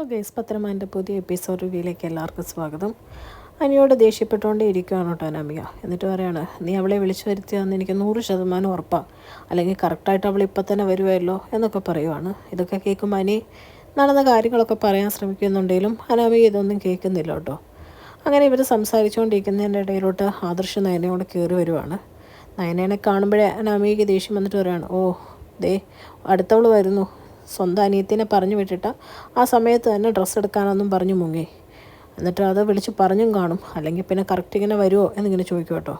Okay, പത്രമാൻ്റെ പുതിയ episode റിവ്യൂയിലേക്ക് എല്ലാവർക്കും സ്വാഗതം. അനിയോട് ദേഷ്യപ്പെട്ടുകൊണ്ടേ ഇരിക്കുകയാണ് കേട്ടോ അനാമിക. എന്നിട്ട് പറയാണ്, നീ അവളെ വിളിച്ചു വരുത്തിയാന്ന് എനിക്ക് 100% ഉറപ്പാണ്, അല്ലെങ്കിൽ കറക്റ്റായിട്ട് അവൾ ഇപ്പം തന്നെ വരുമല്ലോ എന്നൊക്കെ പറയുവാണ്. ഇതൊക്കെ കേൾക്കുമ്പോൾ അനി നടന്ന കാര്യങ്ങളൊക്കെ പറയാൻ ശ്രമിക്കുന്നുണ്ടെങ്കിലും അനാമിക ഇതൊന്നും കേൾക്കുന്നില്ല കേട്ടോ. അങ്ങനെ ഇവർ സംസാരിച്ചുകൊണ്ടിരിക്കുന്നതിൻ്റെ ഇടയിലോട്ട് ആദർശ് നയനയോട് കയറി വരുവാണ്. നയനേനെ കാണുമ്പോഴേ അനാമികയ്ക്ക് ദേഷ്യം വന്നിട്ട് പറയാണ്, ഓ ദേ അടുത്തവൾ വരുന്നു. സ്വന്തം അനിയത്തിനെ പറഞ്ഞു വിട്ടിട്ട് ആ സമയത്ത് തന്നെ ഡ്രസ്സ് എടുക്കാനൊന്നും പറഞ്ഞു മുങ്ങി. എന്നിട്ട് അത് വിളിച്ച് പറഞ്ഞും കാണും, അല്ലെങ്കിൽ പിന്നെ കറക്റ്റ് ഇങ്ങനെ വരുമോ എന്നിങ്ങനെ ചോദിക്കും കേട്ടോ.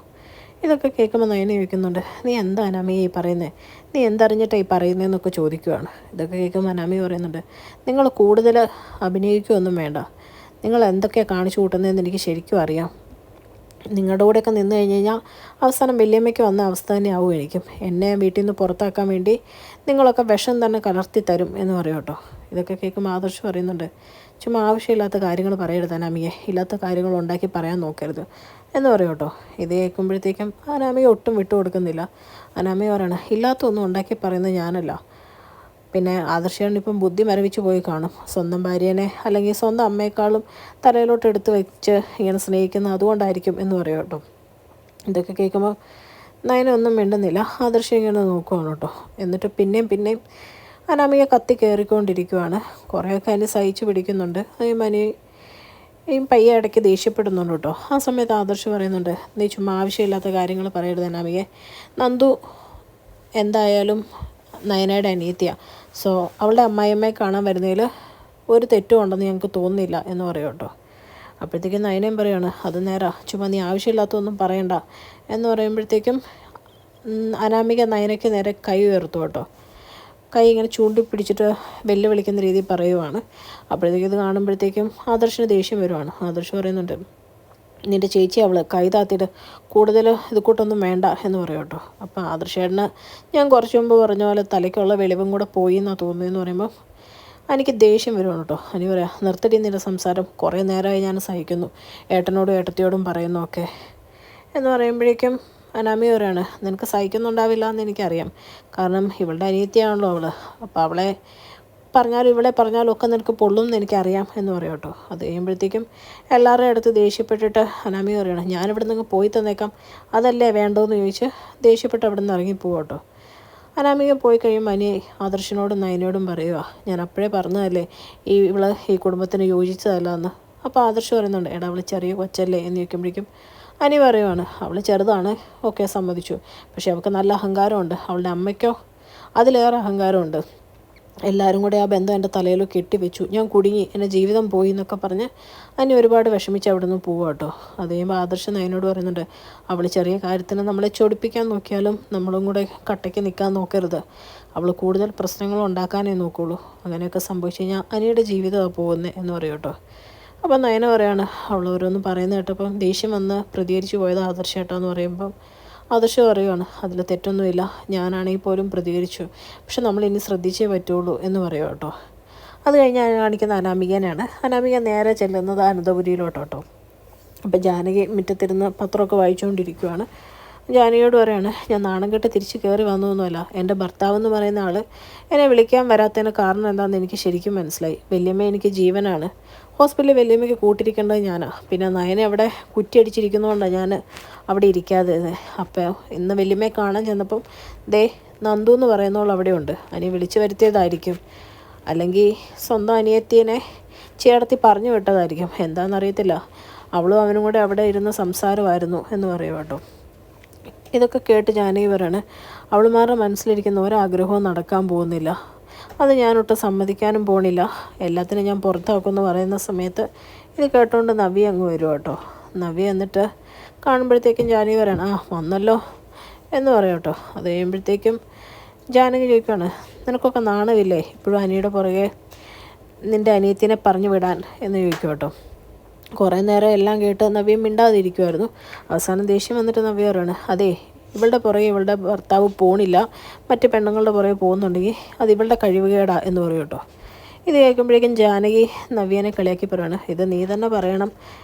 ഇതൊക്കെ കേൾക്കുമ്പോൾ നയന ചോദിക്കുന്നുണ്ട്, നീ എന്താ അനാമിക ഈ പറയുന്നത്, നീ എന്തറിഞ്ഞിട്ടാണ് ഈ പറയുന്നതെന്നൊക്കെ ചോദിക്കുവാണ്. ഇതൊക്കെ കേൾക്കുമ്പോൾ അനാമിക പറയുന്നുണ്ട്, നിങ്ങൾ കൂടുതൽ അഭിനയിക്കുകയൊന്നും വേണ്ട, നിങ്ങൾ എന്തൊക്കെയാണ് കാണിച്ചു കൂട്ടുന്നതെന്ന് എനിക്ക് ശരിക്കും അറിയാം. നിങ്ങളുടെ കൂടെയൊക്കെ നിന്ന് കഴിഞ്ഞ് കഴിഞ്ഞാൽ അവസാനം വല്യമ്മയ്ക്ക് വന്ന അവസ്ഥ തന്നെ ആവും എനിക്കും. എന്നെ വീട്ടിൽ നിന്ന് പുറത്താക്കാൻ വേണ്ടി നിങ്ങളൊക്കെ വിഷം തന്നെ കലർത്തി തരും എന്ന് പറയും കേട്ടോ. ഇതൊക്കെ കേൾക്കുമ്പോൾ ആദർശ് പറയുന്നുണ്ട്, ചുമ്മാ ആവശ്യമില്ലാത്ത കാര്യങ്ങൾ പറയരുത് അനാമിയെ, ഇല്ലാത്ത കാര്യങ്ങൾ ഉണ്ടാക്കി പറയാൻ നോക്കരുത് എന്ന് പറയും കേട്ടോ. ഇത് കേൾക്കുമ്പോഴത്തേക്കും അനാമിക ഒട്ടും വിട്ടു കൊടുക്കുന്നില്ല. അനാമിക പറയണം, ഇല്ലാത്തൊന്നും ഉണ്ടാക്കി പറയുന്നത് ഞാനല്ല, പിന്നെ ആദർശേട്ടൻ ഇപ്പം ബുദ്ധി മരവിച്ച് പോയി കാണും. സ്വന്തം ഭാര്യേനെ അല്ലെങ്കിൽ സ്വന്തം അമ്മയെക്കാളും തലയിലോട്ട് എടുത്ത് വെച്ച് ഇങ്ങനെ സ്നേഹിക്കുന്ന അതുകൊണ്ടായിരിക്കും എന്ന് പറയും കേട്ടോ. ഇതൊക്കെ കേൾക്കുമ്പോൾ നയന ഒന്നും മിണ്ടുന്നില്ല. ആദർശം ഇങ്ങനെ നോക്കുവാണ് കേട്ടോ. എന്നിട്ട് പിന്നെയും അനാമിക കത്തി കയറിക്കൊണ്ടിരിക്കുവാണ്. കുറേയൊക്കെ അതിന് സഹിച്ച് പിടിക്കുന്നുണ്ട്. ഈ പയ്യെ ഇടയ്ക്ക് ദേഷ്യപ്പെടുന്നുണ്ട് കേട്ടോ. ആ സമയത്ത് ആദർശ് പറയുന്നുണ്ട്, നീ ചുമ്മാ ആവശ്യമില്ലാത്ത കാര്യങ്ങൾ പറയരുത് അനാമികയെ. നന്ദു എന്തായാലും നയനയുടെ അനിയത്തിയാണ്. സോ അവളുടെ അമ്മായിയമ്മയെ കാണാൻ വരുന്നതിൽ ഒരു തെറ്റും ഉണ്ടെന്ന് ഞങ്ങൾക്ക് തോന്നുന്നില്ല എന്ന് പറയും കേട്ടോ. അപ്പോഴത്തേക്കും നയനയും പറയുകയാണ്, അത് നേരാ, ചുമ്മാ നീ ആവശ്യമില്ലാത്തൊന്നും പറയണ്ട എന്ന് പറയുമ്പോഴത്തേക്കും അനാമിക നയനയ്ക്ക് നേരെ കൈ ഉയർത്തു കേട്ടോ. കൈ ഇങ്ങനെ ചൂണ്ടിപ്പിടിച്ചിട്ട് വെല്ലുവിളിക്കുന്ന രീതിയിൽ പറയുവാണ്. അപ്പോഴത്തേക്കും ഇത് കാണുമ്പോഴത്തേക്കും ആദർശിന് ദേഷ്യം വരുവാണ്. ആദർശ് പറയുന്നുണ്ട്, നിൻ്റെ ചേച്ചി അവൾ കൈ താത്തിയിട്ട് കൂടുതൽ ഇത് കൂട്ടൊന്നും വേണ്ട എന്ന് പറയും കേട്ടോ. അപ്പോൾ ആദർശേട്ടന് ഞാൻ കുറച്ച് മുമ്പ് പറഞ്ഞ പോലെ തലയ്ക്കുള്ള വെളിവും കൂടെ പോയി എന്നാണ് തോന്നുന്നതെന്ന് പറയുമ്പോൾ എനിക്ക് ദേഷ്യം വരുവാണ് കേട്ടോ. അനി പറയാം, നിർത്തടി നിൻ്റെ സംസാരം, കുറേ നേരമായി ഞാൻ സഹിക്കുന്നു, ഏട്ടനോടും ഏട്ടത്തിയോടും പറയുന്നതൊക്കെ എന്ന് പറയുമ്പോഴേക്കും അനാമി പറയാണ്, നിനക്ക് സഹിക്കുന്നുണ്ടാവില്ല എന്ന് എനിക്കറിയാം, കാരണം ഇവളുടെ അനിയത്തിയാണല്ലോ അവൾ, അപ്പോൾ അവളെ പറഞ്ഞാലും ഇവിടെ പറഞ്ഞാലും ഒക്കെ നിനക്ക് പൊള്ളും എന്ന് എനിക്കറിയാം എന്ന് പറയും കേട്ടോ. അത് കഴിയുമ്പോഴത്തേക്കും എല്ലാവരുടെയും അടുത്ത് ദേഷ്യപ്പെട്ടിട്ട് അനാമി പറയണം, ഞാനിവിടെ നിന്ന് പോയി തന്നേക്കാം, അതല്ലേ വേണ്ടതെന്ന് ചോദിച്ച് ദേഷ്യപ്പെട്ട് അവിടെ നിന്ന് ഇറങ്ങിപ്പോവും കേട്ടോ. അനാമിക പോയി കഴിയുമ്പോൾ അനി ആദർശിനോടും നയനോടും പറയുക, ഞാൻ അപ്പോഴേ പറഞ്ഞതല്ലേ ഈ കുടുംബത്തിന് യോജിച്ചതല്ല എന്ന്. അപ്പോൾ ആദർശ് പറയുന്നുണ്ട്, എടാ അവൾ ചെറിയ കൊച്ചല്ലേ എന്ന് ചോദിക്കുമ്പോഴേക്കും അനി പറയുവാണ്, അവൾ ചെറുതാണ്, ഓക്കെ സമ്മതിച്ചു, പക്ഷേ അവൾക്ക് നല്ല അഹങ്കാരമുണ്ട്, അവളുടെ അമ്മയ്ക്കോ അതിലേറെ അഹങ്കാരമുണ്ട്. എല്ലാവരും കൂടെ ആ ബന്ധം എൻ്റെ തലയിൽ കെട്ടിവെച്ചു, ഞാൻ കുടുങ്ങി, എൻ്റെ ജീവിതം പോയി എന്നൊക്കെ പറഞ്ഞ് അനി ഒരുപാട് വിഷമിച്ച് അവിടെ നിന്ന് പോവുക കേട്ടോ. അത് കഴിയുമ്പോൾ ആദർശ് നയനോട് പറയുന്നുണ്ട്, അവൾ ചെറിയ കാര്യത്തിന് നമ്മളെ ചൊടിപ്പിക്കാൻ നോക്കിയാലും നമ്മളും കൂടെ കട്ടയ്ക്ക് നിൽക്കാൻ നോക്കരുത്, അവൾ കൂടുതൽ പ്രശ്നങ്ങൾ ഉണ്ടാക്കാനേ നോക്കുള്ളൂ, അങ്ങനെയൊക്കെ സംഭവിച്ചു കഴിഞ്ഞാൽ അനിയുടെ ജീവിതമാണ് പോകുന്നത് എന്ന് പറയും കേട്ടോ. അപ്പം നയന പറയാണ്, അവൾ ഓരോന്ന് പറയുന്നത് കേട്ടപ്പം ദേഷ്യം വന്ന് പ്രതികരിച്ച് പോയത് ആദർശേട്ടാന്ന് പറയുമ്പം ആദർശ് പറയുവാണ്, അതിൽ തെറ്റൊന്നുമില്ല, ഞാനാണെങ്കിൽ പോലും പ്രതികരിച്ചു, പക്ഷെ നമ്മളിനി ശ്രദ്ധിച്ചേ പറ്റുള്ളൂ എന്ന് പറയും കേട്ടോ. അത് കഴിഞ്ഞ് കാണിക്കുന്ന അനാമികനാണ്. അനാമിക നേരെ ചെല്ലുന്നത് അനന്തപുരിയിലോട്ടോ കേട്ടോ. അപ്പം ജാനകി മുറ്റത്തിരുന്ന് പത്രമൊക്കെ വായിച്ചുകൊണ്ടിരിക്കുവാണ്. ജാനകിയോട് പറയാണ്, ഞാൻ നാണം കെട്ട് തിരിച്ച് കയറി വന്നതൊന്നുമല്ല, എൻ്റെ ഭർത്താവെന്ന് പറയുന്ന ആൾ എന്നെ വിളിക്കാൻ വരാത്തതിന് കാരണം എന്താണെന്ന് എനിക്ക് ശരിക്കും മനസ്സിലായി. വല്യമ്മ എനിക്ക് ജീവനാണ്, ഹോസ്പിറ്റലിൽ വല്യമ്മയ്ക്ക് കൂട്ടിരിക്കേണ്ടത് ഞാനാണ്, പിന്നെ നയനെ അവിടെ കുറ്റിയടിച്ചിരിക്കുന്നതുകൊണ്ടാണ് ഞാൻ അവിടെ ഇരിക്കാതെ. അപ്പോൾ ഇന്ന് വല്യമ്മയെ കാണാൻ ചെന്നപ്പം ദേ നന്ദു എന്ന് പറയുന്നവൾ അവിടെ ഉണ്ട്, അനി വിളിച്ചു വരുത്തിയതായിരിക്കും, അല്ലെങ്കിൽ സ്വന്തം അനിയത്തിനെ ചേർത്തി പറഞ്ഞു വിട്ടതായിരിക്കും, എന്താണെന്നറിയത്തില്ല, അവളും അവനും കൂടെ അവിടെ ഇരുന്ന് സംസാരമായിരുന്നു എന്ന് പറയും കേട്ടോ. ഇതൊക്കെ കേട്ട് ജാനകി പറയാണ്, അവളുമാരുടെ മനസ്സിലിരിക്കുന്ന ഒരാഗ്രഹവും നടക്കാൻ പോകുന്നില്ല, അത് ഞാനൊട്ട് സമ്മതിക്കാനും പോണില്ല, എല്ലാത്തിനും ഞാൻ പുറത്താക്കുമെന്ന് പറയുന്ന സമയത്ത് ഇത് കേട്ടോണ്ട് നവ്യ അങ്ങ് വരും കേട്ടോ. നവ്യ എന്നിട്ട് കാണുമ്പോഴത്തേക്കും ജാനകി പറയണം, ആ വന്നല്ലോ എന്ന് പറയും കേട്ടോ. അത് കഴിയുമ്പോഴത്തേക്കും ജാനകി ചോദിക്കുകയാണ്, നിനക്കൊക്കെ നാണമില്ലേ ഇപ്പോഴും അനിയുടെ പുറകെ നിൻ്റെ അനിയത്തിനെ പറഞ്ഞു വിടാൻ എന്ന് ചോദിക്കും കേട്ടോ. കുറേ നേരം എല്ലാം കേട്ട് നവ്യ മിണ്ടാതിരിക്കുമായിരുന്നു. അവസാനം ദേഷ്യം വന്നിട്ട് നവ്യ പറയാണ്, അതെ ഇവളുടെ പുറകെ ഇവളുടെ ഭർത്താവ് പോണില്ല, മറ്റ് പെണ്ണുങ്ങളുടെ പുറകെ പോകുന്നുണ്ടെങ്കിൽ അത് ഇവളുടെ കഴിവുകേടാ എന്ന് പറയും കേട്ടോ. ഇത് കേൾക്കുമ്പോഴേക്കും ജാനകി നവ്യനെ കളിയാക്കി പറയാണ്, ഇത് നീ തന്നെ പറയണം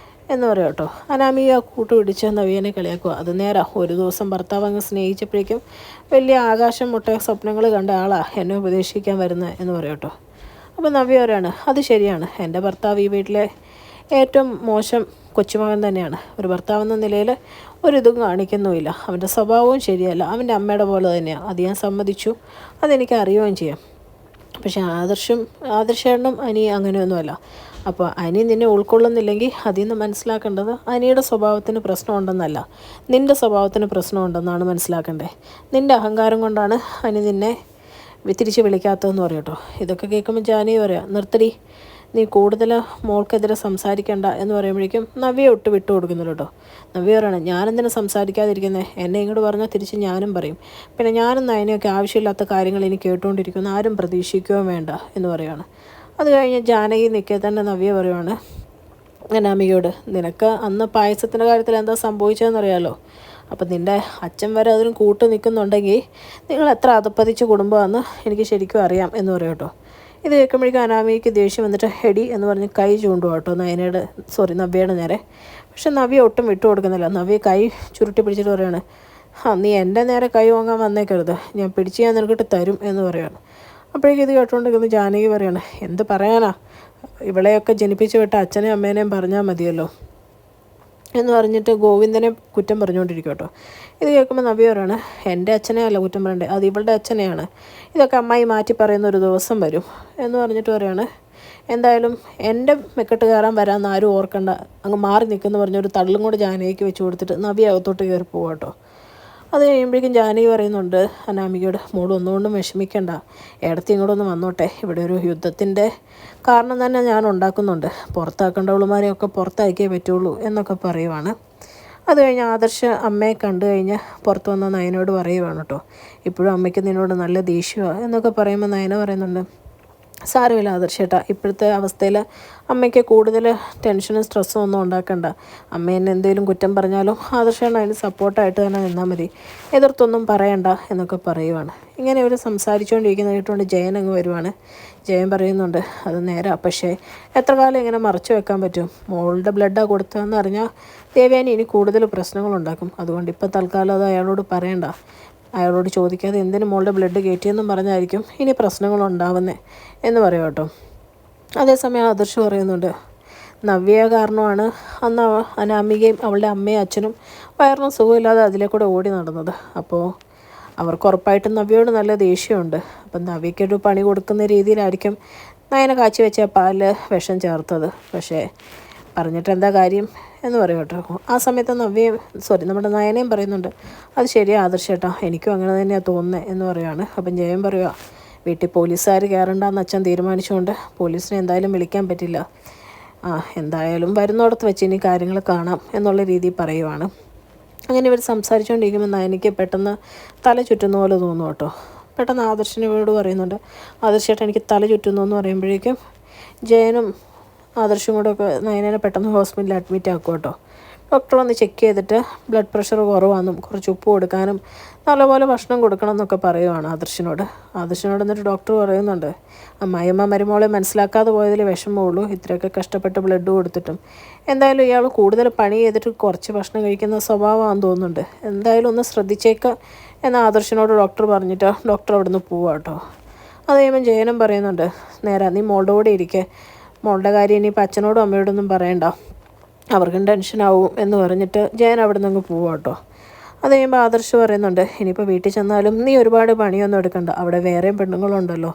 എന്ന് പറയും കേട്ടോ. അനാമിക കൂട്ടുപിടിച്ച് നവ്യനെ കളിയാക്കുക. അത് നേരാ, ഒരു ദിവസം ഭർത്താവ് അങ്ങ് സ്നേഹിച്ചപ്പോഴേക്കും വലിയ ആകാശം മുട്ട സ്വപ്നങ്ങൾ കണ്ട ആളാ എന്നെ ഉപദേശിക്കാൻ വരുന്നത് എന്ന് പറയും കേട്ടോ. അപ്പോൾ നവ്യ പറയാണ്, അത് ശരിയാണ്, എൻ്റെ ഭർത്താവ് ഈ വീട്ടിലെ ഏറ്റവും മോശം കൊച്ചുമകൻ തന്നെയാണ്. ഒരു ഭർത്താവെന്ന നിലയിൽ ഒരിതും കാണിക്കുന്നുമില്ല. അവൻ്റെ സ്വഭാവവും ശരിയല്ല, അവൻ്റെ അമ്മയുടെ പോലെ തന്നെയാണ്. അത് ഞാൻ സമ്മതിച്ചു, അതെനിക്ക് അറിയുകയും ചെയ്യാം. പക്ഷേ ആദർശേട്ടനും അനി അങ്ങനെയൊന്നുമല്ല. അപ്പോൾ അനി നിന്നെ ഉൾക്കൊള്ളുന്നില്ലെങ്കിൽ അതിൽ നിന്ന് മനസ്സിലാക്കേണ്ടത് അനിയുടെ സ്വഭാവത്തിന് പ്രശ്നമുണ്ടെന്നല്ല, നിൻ്റെ സ്വഭാവത്തിന് പ്രശ്നമുണ്ടെന്നാണ് മനസ്സിലാക്കേണ്ടത്. നിൻ്റെ അഹങ്കാരം കൊണ്ടാണ് അനി നിന്നെ തിരിച്ച് വിളിക്കാത്തതെന്ന് പറയട്ടോ. ഇതൊക്കെ കേൾക്കുമ്പോൾ ജാനി പറയാം, നിർത്തടി, നീ കൂടുതൽ മോൾക്കെതിരെ സംസാരിക്കണ്ട എന്ന് പറയുമ്പോഴേക്കും നവ്യ ഒട്ട് വിട്ടു കൊടുക്കുന്നുള്ളൂ കേട്ടോ. നവ്യ പറയണം, ഞാനെന്തിനാ സംസാരിക്കാതിരിക്കുന്നത്, എന്നെ ഇങ്ങോട്ട് പറഞ്ഞാൽ തിരിച്ച് ഞാനും പറയും. പിന്നെ ഞാനും നയനയൊക്കെ ആവശ്യമില്ലാത്ത കാര്യങ്ങൾ ഇനി കേട്ടുകൊണ്ടിരിക്കുന്നു, ആരും പ്രതീക്ഷിക്കുകയും വേണ്ട എന്ന് പറയുകയാണ്. അത് കഴിഞ്ഞ് ജാനകി നിൽക്കെ തന്നെ നവ്യ പറയുവാണ് അനാമികയോട്, നിനക്ക് അന്ന് പായസത്തിൻ്റെ കാര്യത്തിൽ എന്താ സംഭവിച്ചതെന്നറിയാലോ. അപ്പം നിൻ്റെ അച്ഛൻ വരെ അതിന് കൂട്ട് നിൽക്കുന്നുണ്ടെങ്കിൽ നിങ്ങൾ എത്ര അതപ്പതിച്ച കുടുംബമാണെന്ന് എനിക്ക് ശരിക്കും അറിയാം എന്ന് പറയും കേട്ടോ. ഇത് കേൾക്കുമ്പോഴേക്കും അനാമികയ്ക്ക് ദേഷ്യം വന്നിട്ട് ഹെഡി എന്ന് പറഞ്ഞ് കൈ ചൂണ്ടുക കേട്ടോ നവ്യയുടെ നേരെ. പക്ഷെ നവ്യ ഒട്ടും വിട്ടു കൊടുക്കുന്നില്ല. നവ്യ കൈ ചുരുട്ടി പിടിച്ചിട്ട് പറയുകയാണ്, നീ എൻ്റെ നേരെ കൈ വാങ്ങാൻ വന്നേക്കരുത്, ഞാൻ പിടിച്ച് ഞാൻ നിനക്കിട്ട് തരും എന്ന് പറയുകയാണ്. അപ്പോഴേക്കും ഇത് കേട്ടുകൊണ്ടിരിക്കുന്ന ജാനകി പറയാണ്, എന്ത് പറയാനാ, ഇവളെയൊക്കെ ജനിപ്പിച്ച് വിട്ട അച്ഛനെയും അമ്മേനെയും പറഞ്ഞാൽ മതിയല്ലോ എന്ന് പറഞ്ഞിട്ട് ഗോവിന്ദനെ കുറ്റം പറഞ്ഞുകൊണ്ടിരിക്കും കേട്ടോ. ഇത് കേൾക്കുമ്പോൾ നവ്യ പറയാണ്, എൻ്റെ അച്ഛനെ അല്ല കുറ്റം പറയണ്ടേ, അത് ഇവളുടെ അച്ഛനെയാണ്, ഇതൊക്കെ അമ്മായി മാറ്റി പറയുന്ന ഒരു ദിവസം വരും എന്ന് പറഞ്ഞിട്ട് പറയാണ്. എന്തായാലും എൻ്റെ മെക്കെട്ട് കയറാൻ വരാമെന്ന് ആരും ഓർക്കണ്ട, അങ്ങ് മാറി നിൽക്കുമെന്ന് പറഞ്ഞൊരു തള്ളും കൂടെ ജാനകിക്ക് വെച്ച് കൊടുത്തിട്ട് നവ്യ അകത്തോട്ട് കയറി പോവാം കേട്ടോ. അത് കഴിയുമ്പോഴേക്കും ജാനകി പറയുന്നുണ്ട് അനാമികയോട്, മോള് ഒന്നുകൊണ്ടും വിഷമിക്കണ്ട, ഇടത്ത് ഇങ്ങോട്ടൊന്ന് വന്നോട്ടെ, ഇവിടെ ഒരു യുദ്ധത്തിൻ്റെ കാരണം തന്നെ ഞാൻ ഉണ്ടാക്കുന്നുണ്ട്, പുറത്താക്കേണ്ടവളുമാരെയൊക്കെ പുറത്താക്കിയേ പറ്റുള്ളൂ എന്നൊക്കെ പറയുവാണ്. അത് കഴിഞ്ഞ് ആദർശ് അമ്മയെ കണ്ടു കഴിഞ്ഞ് പുറത്ത് വന്ന നയനോട് പറയുവാണ് കേട്ടോ, ഇപ്പോഴും അമ്മയ്ക്ക് നിന്നോട് നല്ല ദേഷ്യമാണ് എന്നൊക്കെ പറയുമ്പോൾ നയന പറയുന്നുണ്ട്, സാരമില്ല ആദർശേട്ടാ, ഇപ്പോഴത്തെ അവസ്ഥയിൽ അമ്മയ്ക്ക് കൂടുതൽ ടെൻഷനും സ്ട്രെസ്സും ഒന്നും ഉണ്ടാക്കണ്ട, അമ്മ എന്നെ എന്തെങ്കിലും കുറ്റം പറഞ്ഞാലും ആദർശേട്ടൻ അതിന് സപ്പോർട്ടായിട്ട് തന്നെ നിന്നാൽ മതി, എതിർത്തൊന്നും പറയണ്ട എന്നൊക്കെ പറയുവാണ്. ഇങ്ങനെ ഇവർ സംസാരിച്ചുകൊണ്ടിരിക്കുന്ന കേട്ടുകൊണ്ട് ജയൻ അങ്ങ് വരുവാണ്. ജയൻ പറയുന്നുണ്ട്, അത് നേരാ, പക്ഷേ എത്ര കാലം ഇങ്ങനെ മറച്ചു വെക്കാൻ പറ്റും, മോളുടെ ബ്ലഡാണ് കൊടുത്തതെന്ന് അറിഞ്ഞാൽ ദേവയാനി ഇനി കൂടുതൽ പ്രശ്നങ്ങളുണ്ടാക്കും, അതുകൊണ്ട് ഇപ്പോൾ തൽക്കാലം അത് അയാളോട് പറയണ്ട, അയാളോട് ചോദിക്കാതെ എന്തിനു മോളുടെ ബ്ലഡ് കയറ്റിയെന്നും പറഞ്ഞായിരിക്കും ഇനി പ്രശ്നങ്ങളുണ്ടാവുന്നത് എന്ന് പറയും കേട്ടോ. അതേസമയം ആദർശ് പറയുന്നുണ്ട്, നവ്യ കാരണമാണ് അന്ന് അനാമികയും അവളുടെ അമ്മയും അച്ഛനും വയറിനും സുഖമില്ലാതെ അതിലേക്കൂടെ ഓടി നടന്നത്. അപ്പോൾ അവർക്ക് ഉറപ്പായിട്ടും നവ്യയോട് നല്ല ദേഷ്യമുണ്ട്. അപ്പം നവ്യയ്ക്കൊരു പണി കൊടുക്കുന്ന രീതിയിലായിരിക്കും നയന കാച്ചി വെച്ച പാലിൽ വിഷം ചേർത്തത്. പക്ഷേ പറഞ്ഞിട്ട് എന്താ കാര്യം എന്ന് പറയും കേട്ടോ. ആ സമയത്ത് നമ്മുടെ നയനയും പറയുന്നുണ്ട്, അത് ശരിയാണ് ആദർശേട്ടാ, എനിക്കും അങ്ങനെ തന്നെയാണ് തോന്നുന്നത് എന്ന് പറയുകയാണ്. അപ്പം ജയൻ പറയുക, വീട്ടിൽ പോലീസുകാർ കയറണ്ടെന്ന് അച്ഛൻ തീരുമാനിച്ചുകൊണ്ട് പോലീസിനെ എന്തായാലും വിളിക്കാൻ പറ്റില്ല, എന്തായാലും വരുന്നിടത്ത് വെച്ച് ഇനി കാര്യങ്ങൾ കാണാം എന്നുള്ള രീതിയിൽ പറയുവാണ്. അങ്ങനെ ഇവർ സംസാരിച്ചുകൊണ്ടിരിക്കുമ്പോൾ നയനിക്ക് പെട്ടെന്ന് തല ചുറ്റുന്ന പോലെ തോന്നും കേട്ടോ. പെട്ടെന്ന് ആദർശിനോട് പറയുന്നുണ്ട്, ആദർശേട്ടാ എനിക്ക് തല ചുറ്റുന്നു എന്ന് പറയുമ്പോഴേക്കും ജയനും ആദർശം കൂടെ ഒക്കെ നയനെ പെട്ടെന്ന് ഹോസ്പിറ്റലിൽ അഡ്മിറ്റ് ആക്കും കേട്ടോ. ഡോക്ടർ വന്ന് ചെക്ക് ചെയ്തിട്ട് ബ്ലഡ് പ്രഷർ കുറവാണെന്നും കുറച്ച് ഉപ്പ് കൊടുക്കാനും നല്ലപോലെ ഭക്ഷണം കൊടുക്കണം എന്നൊക്കെ പറയുവാണ് ആദർശിനോട്. എന്നിട്ട് ഡോക്ടർ പറയുന്നുണ്ട്, അമ്മായിയമ്മ മരുമോളെ മനസ്സിലാക്കാതെ പോയതിൽ വിഷമമുള്ളൂ, ഇത്രയൊക്കെ കഷ്ടപ്പെട്ട് ബ്ലഡ് കൊടുത്തിട്ടും. എന്തായാലും ഇയാൾ കൂടുതൽ പണി ചെയ്തിട്ട് കുറച്ച് ഭക്ഷണം കഴിക്കുന്ന സ്വഭാവമാണെന്ന് തോന്നുന്നുണ്ട്, എന്തായാലും ഒന്ന് ശ്രദ്ധിച്ചേക്കാം എന്ന് ആദർശിനോട് ഡോക്ടർ പറഞ്ഞിട്ട് ഡോക്ടർ അവിടെ നിന്ന് പോവാം കേട്ടോ. അത് കഴിയുമ്പം ജയനും പറയുന്നുണ്ട്, നേരാ, നീ മോളുടെ കൂടെ ഇരിക്കുക, മോളുടെ കാര്യം ഇനിയിപ്പോൾ അച്ഛനോടും അമ്മയോടൊന്നും പറയണ്ട, അവർക്കും ടെൻഷനാവും എന്ന് പറഞ്ഞിട്ട് ജയൻ അവിടെ നിന്ന് അങ്ങ് പോവാം കേട്ടോ. അത് കഴിയുമ്പോൾ ആദർശ് പറയുന്നുണ്ട്, ഇനിയിപ്പോൾ വീട്ടിൽ ചെന്നാലും നീ ഒരുപാട് പണിയൊന്നും എടുക്കണ്ട, അവിടെ വേറെയും പെണ്ണുങ്ങളുണ്ടല്ലോ,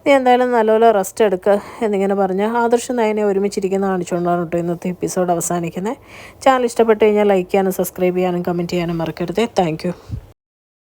നീ എന്തായാലും നല്ലപോലെ റെസ്റ്റ് എടുക്കുക എന്നിങ്ങനെ പറഞ്ഞ് ആദർശ് നയനെ ഒരുമിച്ചിരിക്കുന്ന കാണിച്ചുകൊണ്ടാണ് കേട്ടോ ഇന്നത്തെ എപ്പിസോഡ് അവസാനിക്കുന്നത്. ചാനൽ ഇഷ്ടപ്പെട്ട് കഴിഞ്ഞാൽ ലൈക്ക് ചെയ്യാനും സബ്സ്ക്രൈബ് ചെയ്യാനും കമൻറ്റ് ചെയ്യാനും മറക്കരുത്. താങ്ക്